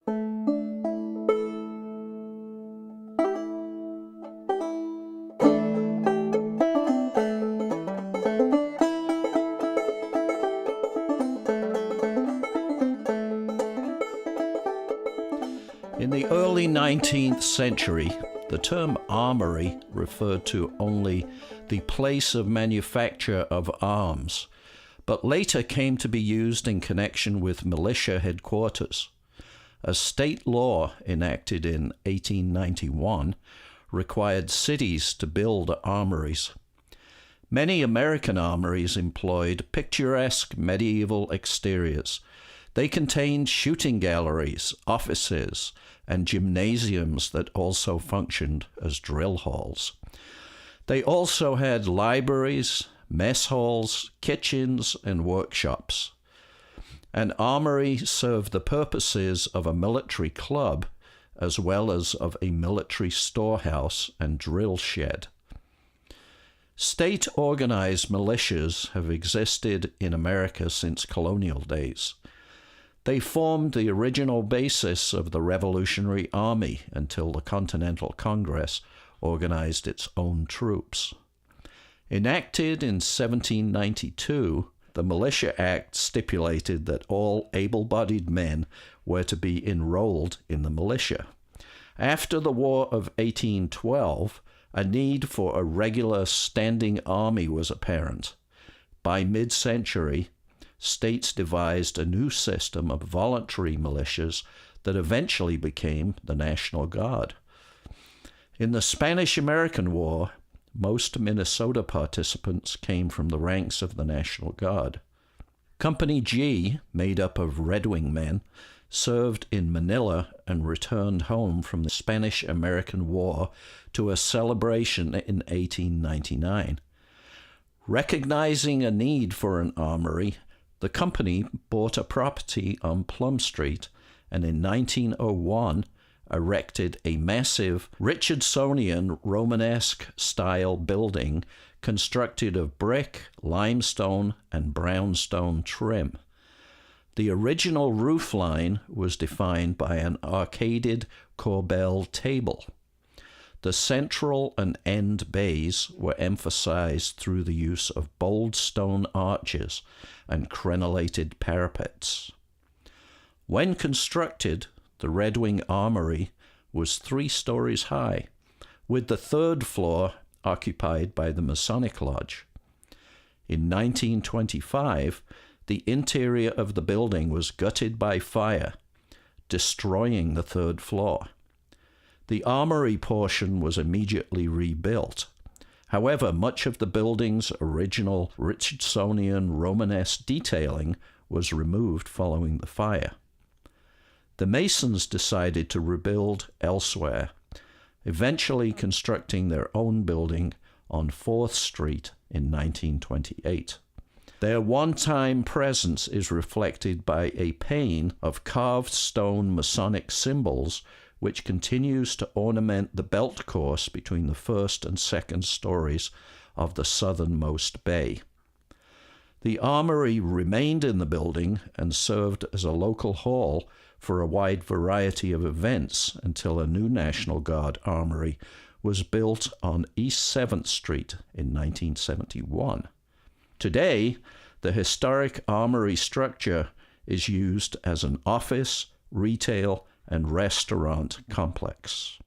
In the early 19th century, the term armory referred to only the place of manufacture of arms, but later came to be used in connection with militia headquarters. A state law enacted in 1891 required cities to build armories. Many American armories employed picturesque medieval exteriors. They contained shooting galleries, offices, and gymnasiums that also functioned as drill halls. They also had libraries, mess halls, kitchens, and workshops. An armory served the purposes of a military club as well as of a military storehouse and drill shed. State-organized militias have existed in America since colonial days. They formed the original basis of the Revolutionary Army until the Continental Congress organized its own troops. Enacted in 1792, the Militia Act stipulated that all able-bodied men were to be enrolled in the militia. After the War of 1812, a need for a regular standing army was apparent. By mid-century, states devised a new system of voluntary militias that eventually became the National Guard. In the Spanish-American War, most Minnesota participants came from the ranks of the National Guard. Company G, made up of Red Wing men, served in Manila and returned home from the Spanish-American War to a celebration in 1899. Recognizing a need for an armory, the company bought a property on Plum Street and in 1901 erected a massive Richardsonian Romanesque-style building constructed of brick, limestone, and brownstone trim. The original roof line was defined by an arcaded corbel table. The central and end bays were emphasized through the use of bold stone arches and crenellated parapets. When constructed, the Red Wing Armory was 3 stories high, with the 3rd floor occupied by the Masonic Lodge. In 1925, the interior of the building was gutted by fire, destroying the 3rd floor. The armory portion was immediately rebuilt. However, much of the building's original Richardsonian Romanesque detailing was removed following the fire. The Masons decided to rebuild elsewhere, eventually constructing their own building on 4th Street in 1928. Their one-time presence is reflected by a pane of carved stone Masonic symbols which continues to ornament the belt course between the 1st and 2nd stories of the southernmost bay. The armory remained in the building and served as a local hall for a wide variety of events until a new National Guard armory was built on East 7th Street in 1971. Today, the historic armory structure is used as an office, retail, and restaurant complex.